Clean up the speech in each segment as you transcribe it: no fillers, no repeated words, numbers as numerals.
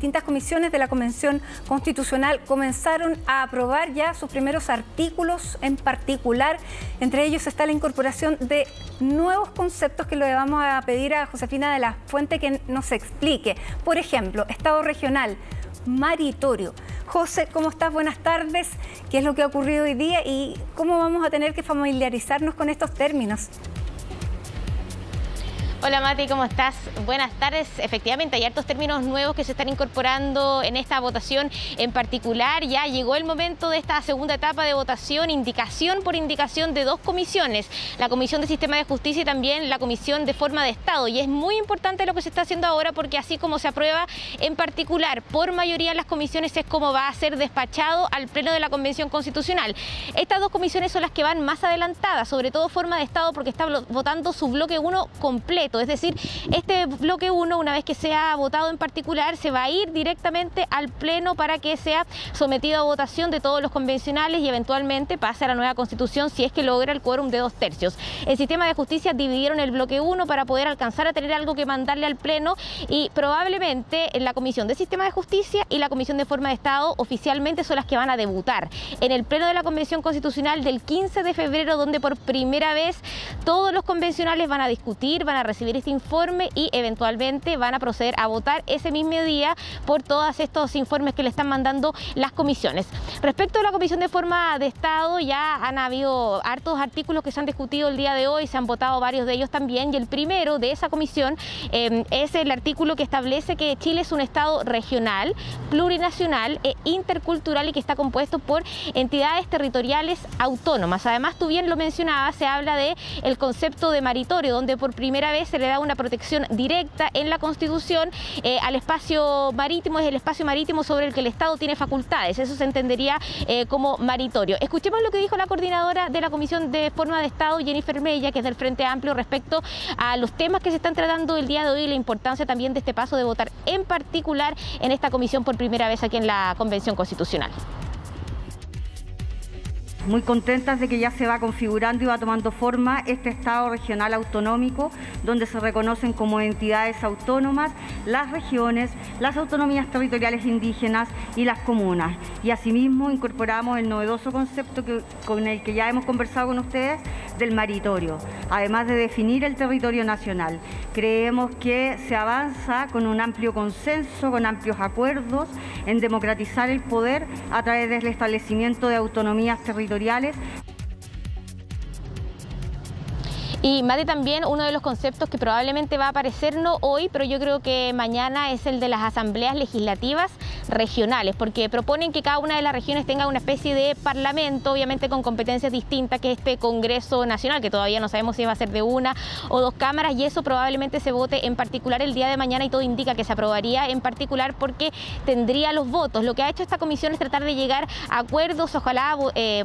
distintas comisiones de la Convención Constitucional comenzaron a aprobar ya sus primeros artículos en particular. Entre ellos está la incorporación de nuevos conceptos que le vamos a pedir a Josefina de la Fuente que nos explique. Por ejemplo, Estado regional, maritorio. José, ¿cómo estás? Buenas tardes. ¿Qué es lo que ha ocurrido hoy día y cómo vamos a tener que familiarizarnos con estos términos? Hola Mati, ¿cómo estás? Buenas tardes. Efectivamente, hay hartos términos nuevos que se están incorporando en esta votación en particular. Ya llegó el momento de esta segunda etapa de votación, indicación por indicación de dos comisiones, la Comisión de Sistema de Justicia y también la Comisión de Forma de Estado. Y es muy importante lo que se está haciendo ahora porque así como se aprueba en particular por mayoría en las comisiones es como va a ser despachado al Pleno de la Convención Constitucional. Estas dos comisiones son las que van más adelantadas, sobre todo Forma de Estado porque está votando su bloque 1 completo. Es decir, este bloque 1, una vez que sea votado en particular, se va a ir directamente al Pleno para que sea sometido a votación de todos los convencionales y eventualmente pase a la nueva Constitución si es que logra el quórum de 2/3. El Sistema de Justicia dividieron el bloque 1 para poder alcanzar a tener algo que mandarle al Pleno y probablemente la Comisión de Sistema de Justicia y la Comisión de Forma de Estado oficialmente son las que van a debutar en el Pleno de la Convención Constitucional del 15 de febrero, donde por primera vez todos los convencionales van a discutir, van a recibir este informe y eventualmente van a proceder a votar ese mismo día por todos estos informes que le están mandando las comisiones. Respecto a la Comisión de Forma de Estado, ya han habido hartos artículos que se han discutido el día de hoy, se han votado varios de ellos también y el primero de esa comisión es el artículo que establece que Chile es un Estado regional, plurinacional e intercultural y que está compuesto por entidades territoriales autónomas. Además, tú bien lo mencionabas, se habla de el concepto de maritorio, donde por primera vez se le da una protección directa en la Constitución al espacio marítimo, es el espacio marítimo sobre el que el Estado tiene facultades, eso se entendería como maritorio. Escuchemos lo que dijo la coordinadora de la Comisión de Forma de Estado, Jennifer Mella, que es del Frente Amplio, respecto a los temas que se están tratando el día de hoy y la importancia también de este paso de votar en particular en esta comisión por primera vez aquí en la Convención Constitucional. Muy contentas de que ya se va configurando y va tomando forma este Estado regional autonómico, donde se reconocen como entidades autónomas las regiones, las autonomías territoriales indígenas y las comunas. Y asimismo incorporamos el novedoso concepto con el que ya hemos conversado con ustedes del maritorio, además de definir el territorio nacional. Creemos que se avanza con un amplio consenso, con amplios acuerdos en democratizar el poder a través del establecimiento de autonomías territoriales. Y Mati, también uno de los conceptos que probablemente va a aparecer no hoy, pero yo creo que mañana es el de las asambleas legislativas regionales, porque proponen que cada una de las regiones tenga una especie de parlamento, obviamente con competencias distintas que este Congreso Nacional, que todavía no sabemos si va a ser de una o dos cámaras, y eso probablemente se vote en particular el día de mañana y todo indica que se aprobaría en particular porque tendría los votos. Lo que ha hecho esta comisión es tratar de llegar a acuerdos, ojalá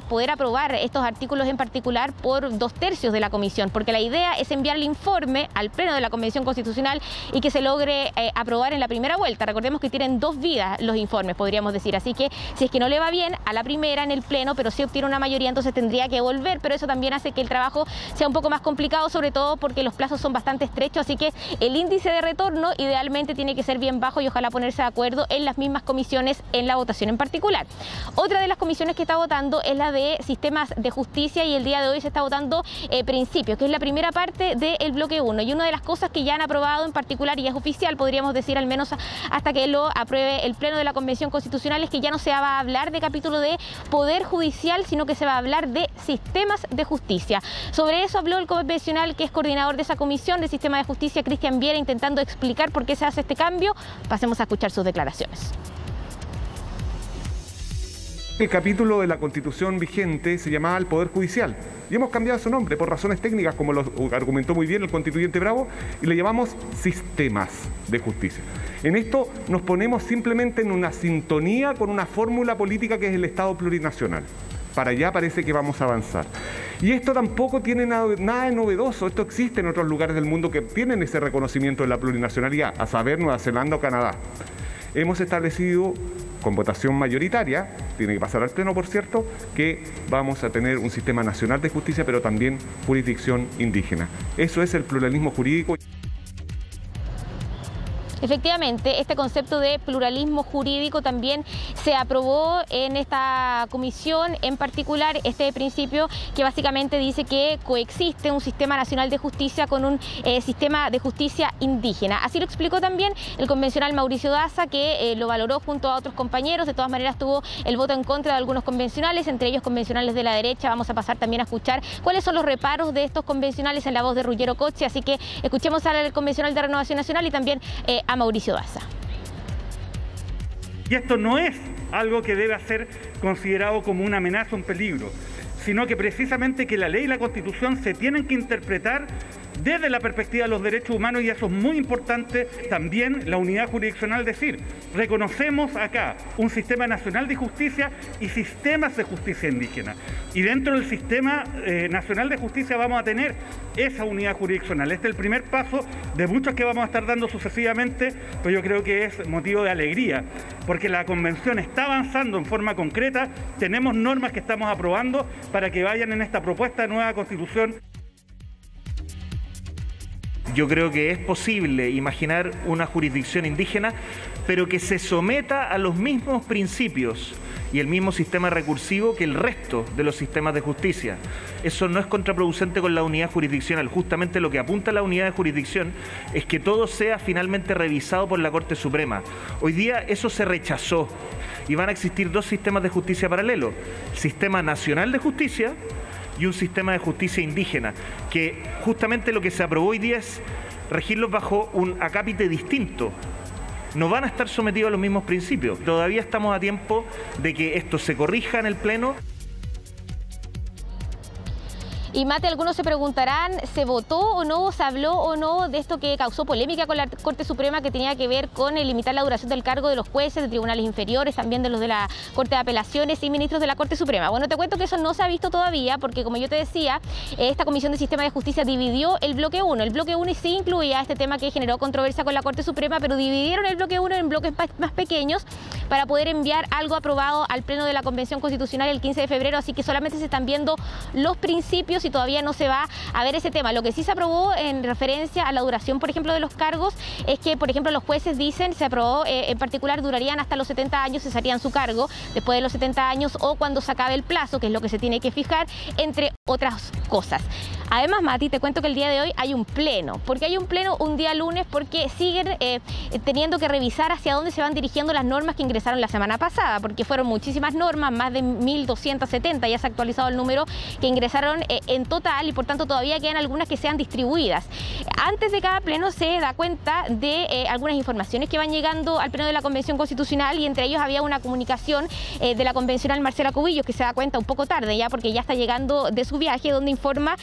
poder aprobar estos artículos en particular por 2/3 de la comisión, porque la idea es enviar el informe al Pleno de la Convención Constitucional y que se logre aprobar en la primera vuelta. Recordemos que tienen 2 vidas los informes, podríamos decir, así que si es que no le va bien a la primera en el Pleno, pero sí obtiene una mayoría, entonces tendría que volver, pero eso también hace que el trabajo sea un poco más complicado, sobre todo porque los plazos son bastante estrechos, así que el índice de retorno idealmente tiene que ser bien bajo y ojalá ponerse de acuerdo en las mismas comisiones en la votación en particular. Otra de las comisiones que está votando es la de Sistemas de Justicia y el día de hoy se está votando Principios, que es la primera parte del bloque 1 y una de las cosas que ya han aprobado en particular y es oficial, podríamos decir al menos hasta que lo apruebe el Pleno de la Convención Constitucional, es que ya no se va a hablar de capítulo de Poder Judicial, sino que se va a hablar de Sistemas de Justicia. Sobre eso habló el convencional que es coordinador de esa comisión de Sistema de Justicia, Cristian Viera, intentando explicar por qué se hace este cambio. Pasemos a escuchar sus declaraciones. El capítulo de la Constitución vigente se llamaba el Poder Judicial y hemos cambiado su nombre por razones técnicas, como lo argumentó muy bien el constituyente Bravo, y le llamamos Sistemas de Justicia. En esto nos ponemos simplemente en una sintonía con una fórmula política que es el Estado plurinacional. Para allá parece que vamos a avanzar. Y esto tampoco tiene nada de novedoso, esto existe en otros lugares del mundo que tienen ese reconocimiento de la plurinacionalidad, a saber Nueva Zelanda o Canadá. Hemos establecido con votación mayoritaria, tiene que pasar al Pleno por cierto, que vamos a tener un sistema nacional de justicia, pero también jurisdicción indígena. Eso es el pluralismo jurídico. Efectivamente, este concepto de pluralismo jurídico también se aprobó en esta comisión, en particular este principio que básicamente dice que coexiste un sistema nacional de justicia con un sistema de justicia indígena. Así lo explicó también el convencional Mauricio Daza, que lo valoró junto a otros compañeros. De todas maneras tuvo el voto en contra de algunos convencionales, entre ellos convencionales de la derecha. Vamos a pasar también a escuchar cuáles son los reparos de estos convencionales en la voz de Ruggiero Coche, así que escuchemos al convencional de Renovación Nacional y también a Mauricio Daza. Y esto no es algo que debe ser considerado como una amenaza, un peligro, sino que precisamente que la ley y la Constitución se tienen que interpretar desde la perspectiva de los derechos humanos, y eso es muy importante también la unidad jurisdiccional, decir, reconocemos acá un sistema nacional de justicia y sistemas de justicia indígena. Y dentro del sistema nacional de justicia vamos a tener esa unidad jurisdiccional. Este es el primer paso de muchos que vamos a estar dando sucesivamente, pero yo creo que es motivo de alegría, porque la Convención está avanzando en forma concreta, tenemos normas que estamos aprobando para que vayan en esta propuesta de nueva Constitución. Yo creo que es posible imaginar una jurisdicción indígena, pero que se someta a los mismos principios y el mismo sistema recursivo que el resto de los sistemas de justicia. Eso no es contraproducente con la unidad jurisdiccional. Justamente lo que apunta la unidad de jurisdicción es que todo sea finalmente revisado por la Corte Suprema. Hoy día eso se rechazó y van a existir dos sistemas de justicia paralelos: el Sistema Nacional de Justicia y un sistema de justicia indígena, que justamente lo que se aprobó hoy día es regirlos bajo un acápite distinto. No van a estar sometidos a los mismos principios. Todavía estamos a tiempo de que esto se corrija en el Pleno. Y Mate, algunos se preguntarán, ¿se votó o no, se habló o no de esto que causó polémica con la Corte Suprema, que tenía que ver con limitar la duración del cargo de los jueces de tribunales inferiores, también de los de la Corte de Apelaciones y ministros de la Corte Suprema? Bueno, te cuento que eso no se ha visto todavía, porque como yo te decía, esta Comisión de Sistema de Justicia dividió el bloque 1. El bloque 1 sí incluía este tema que generó controversia con la Corte Suprema, pero dividieron el bloque 1 en bloques más pequeños para poder enviar algo aprobado al Pleno de la Convención Constitucional el 15 de febrero, así que solamente se están viendo los principios y todavía no se va a ver ese tema. Lo que sí se aprobó en referencia a la duración, por ejemplo, de los cargos, es que, por ejemplo, los jueces dicen, se aprobó en particular, durarían hasta los 70 años, cesarían su cargo después de los 70 años o cuando se acabe el plazo, que es lo que se tiene que fijar, entre otras cosas. Además, Mati, te cuento que el día de hoy hay un pleno. ¿Por qué hay un pleno un día lunes? Porque siguen teniendo que revisar hacia dónde se van dirigiendo las normas que ingresaron la semana pasada, porque fueron muchísimas normas, más de 1.270, ya se ha actualizado el número que ingresaron en total, y por tanto todavía quedan algunas que sean distribuidas. Antes de cada pleno se da cuenta de algunas informaciones que van llegando al pleno de la Convención Constitucional, y entre ellos había una comunicación de la convencional Marcela Cubillos, que se da cuenta un poco tarde ya, porque ya está llegando de su viaje, donde informa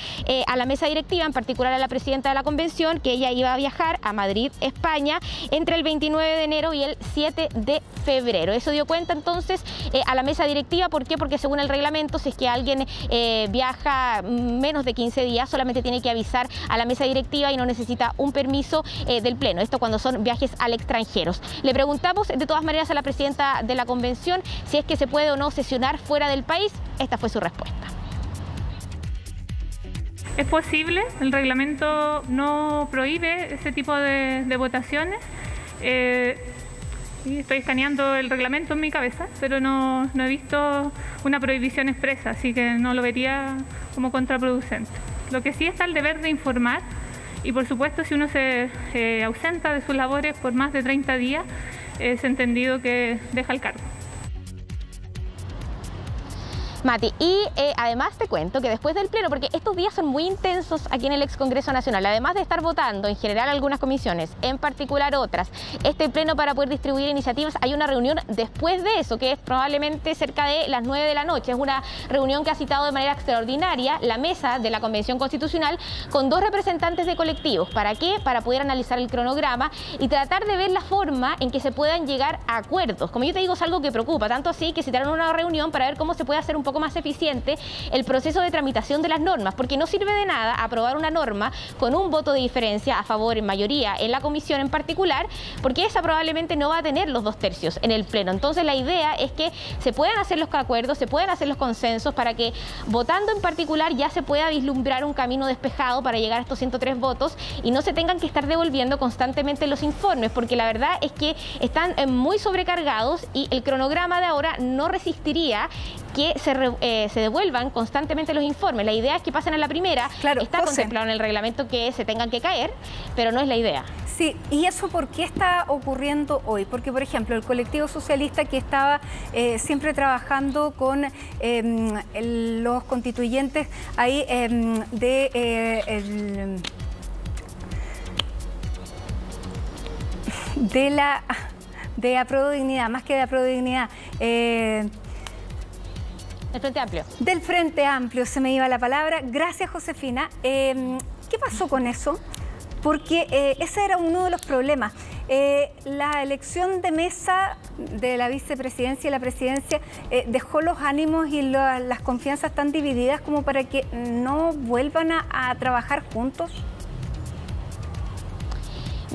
a la mesa directiva, en particular a la presidenta de la convención, que ella iba a viajar a Madrid, España, entre el 29 de enero y el 7 de febrero. Eso dio cuenta entonces a la mesa directiva. ¿Por qué? Porque según el reglamento, si es que alguien viaja menos de 15 días, solamente tiene que avisar a la mesa directiva y no necesita un permiso del pleno. Esto cuando son viajes al extranjero. Le preguntamos de todas maneras a la presidenta de la convención si es que se puede o no sesionar fuera del país. Esta fue su respuesta. Es posible, el reglamento no prohíbe ese tipo de votaciones. Estoy escaneando el reglamento en mi cabeza, pero no he visto una prohibición expresa, así que no lo vería como contraproducente. Lo que sí está el deber de informar, y por supuesto si uno se ausenta de sus labores por más de 30 días, es entendido que deja el cargo. Mati, y además te cuento que después del pleno, porque estos días son muy intensos aquí en el ex Congreso Nacional, además de estar votando en general algunas comisiones, en particular otras, este pleno para poder distribuir iniciativas, hay una reunión después de eso, que es probablemente cerca de las 9 de la noche. Es una reunión que ha citado de manera extraordinaria la mesa de la Convención Constitucional con 2 representantes de colectivos. ¿Para qué? Para poder analizar el cronograma y tratar de ver la forma en que se puedan llegar a acuerdos. Como yo te digo, es algo que preocupa, tanto así que citaron una reunión para ver cómo se puede hacer un poco poco más eficiente el proceso de tramitación de las normas, porque no sirve de nada aprobar una norma con un voto de diferencia a favor en mayoría en la comisión en particular, porque esa probablemente no va a tener los 2/3 en el pleno. Entonces la idea es que se puedan hacer los acuerdos, se puedan hacer los consensos para que votando en particular ya se pueda vislumbrar un camino despejado para llegar a estos 103 votos y no se tengan que estar devolviendo constantemente los informes, porque la verdad es que están muy sobrecargados y el cronograma de ahora no resistiría que se devuelvan constantemente los informes. La idea es que pasen a la primera. Claro, está contemplado en el reglamento que se tengan que caer, pero no es la idea. Sí, ¿y eso por qué está ocurriendo hoy? Porque, por ejemplo, el colectivo socialista que estaba siempre trabajando con los constituyentes ahí de Apruebo Dignidad, más que de Apruebo Dignidad, el Frente Amplio. Del Frente Amplio, se me iba la palabra. Gracias, Josefina. ¿Qué pasó con eso? Porque ese era uno de los problemas. La elección de mesa de la vicepresidencia y la presidencia dejó los ánimos y las confianzas tan divididas como para que no vuelvan a trabajar juntos.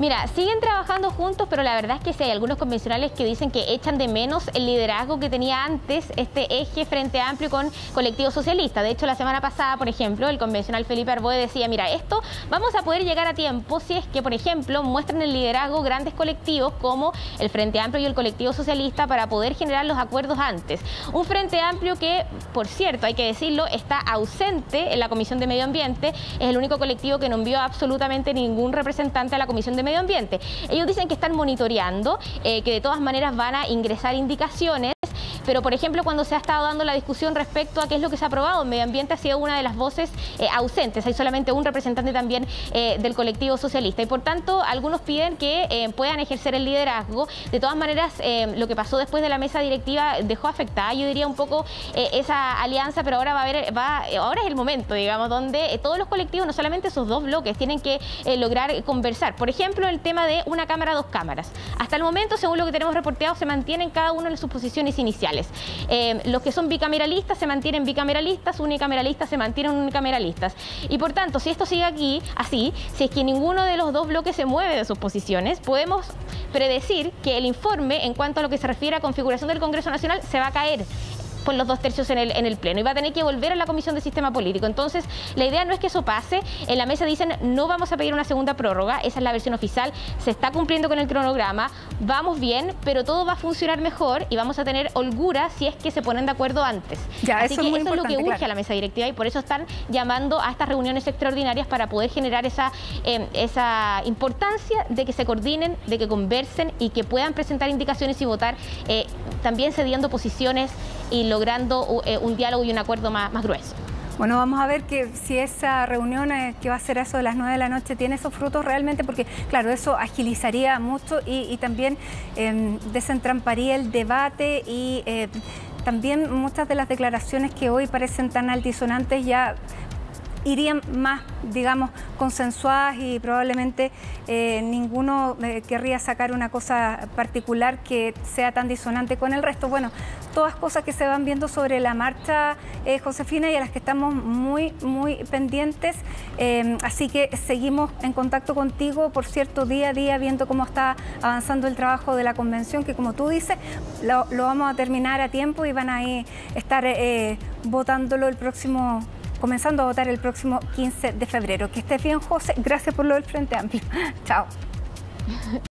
Mira, siguen trabajando juntos, pero la verdad es que sí hay algunos convencionales que dicen que echan de menos el liderazgo que tenía antes este eje Frente Amplio con Colectivo Socialista. De hecho, la semana pasada, por ejemplo, el convencional Felipe Arboe decía, mira, esto vamos a poder llegar a tiempo si es que, por ejemplo, muestran el liderazgo grandes colectivos como el Frente Amplio y el Colectivo Socialista para poder generar los acuerdos antes. Un Frente Amplio que, por cierto, hay que decirlo, está ausente en la Comisión de Medio Ambiente. Es el único colectivo que no envió absolutamente ningún representante a la Comisión de Medio Ambiente. Ellos dicen que están monitoreando, que de todas maneras van a ingresar indicaciones, pero por ejemplo cuando se ha estado dando la discusión respecto a qué es lo que se ha aprobado, Medio Ambiente ha sido una de las voces ausentes. Hay solamente un representante también del colectivo socialista y por tanto algunos piden que puedan ejercer el liderazgo. De todas maneras lo que pasó después de la mesa directiva dejó afectada, yo diría un poco esa alianza, pero ahora ahora es el momento, digamos, donde todos los colectivos, no solamente esos dos bloques, tienen que lograr conversar. Por ejemplo, el tema de una cámara, dos cámaras. Hasta el momento, según lo que tenemos reporteado, se mantienen cada uno en sus posiciones iniciales. Los que son bicameralistas se mantienen bicameralistas, unicameralistas se mantienen unicameralistas. Y por tanto, si esto sigue aquí, así, si es que ninguno de los dos bloques se mueve de sus posiciones, podemos predecir que el informe, en cuanto a lo que se refiere a configuración del Congreso Nacional, se va a caer con los 2/3 en el pleno y va a tener que volver a la Comisión de Sistema Político. Entonces, la idea no es que eso pase. En la mesa dicen, no vamos a pedir una segunda prórroga, esa es la versión oficial, se está cumpliendo con el cronograma, vamos bien, pero todo va a funcionar mejor y vamos a tener holgura si es que se ponen de acuerdo antes. Ya, así que eso es lo que urge claro a la mesa directiva y por eso están llamando a estas reuniones extraordinarias para poder generar esa importancia de que se coordinen, de que conversen y que puedan presentar indicaciones y votar, también cediendo posiciones y logrando un diálogo y un acuerdo más grueso. Bueno, vamos a ver que si esa reunión que va a ser eso de las 9 de la noche tiene esos frutos realmente, porque claro, eso agilizaría mucho y también desentramparía el debate y también muchas de las declaraciones que hoy parecen tan altisonantes ya irían más, digamos, consensuadas y probablemente ninguno querría sacar una cosa particular que sea tan disonante con el resto. Bueno, todas cosas que se van viendo sobre la marcha, Josefina, y a las que estamos muy pendientes. Así que seguimos en contacto contigo, por cierto, día a día, viendo cómo está avanzando el trabajo de la convención, que como tú dices, lo vamos a terminar a tiempo y van a estar votándolo comenzando a votar el próximo 15 de febrero. Que estés bien, José. Gracias por lo del Frente Amplio. Chao.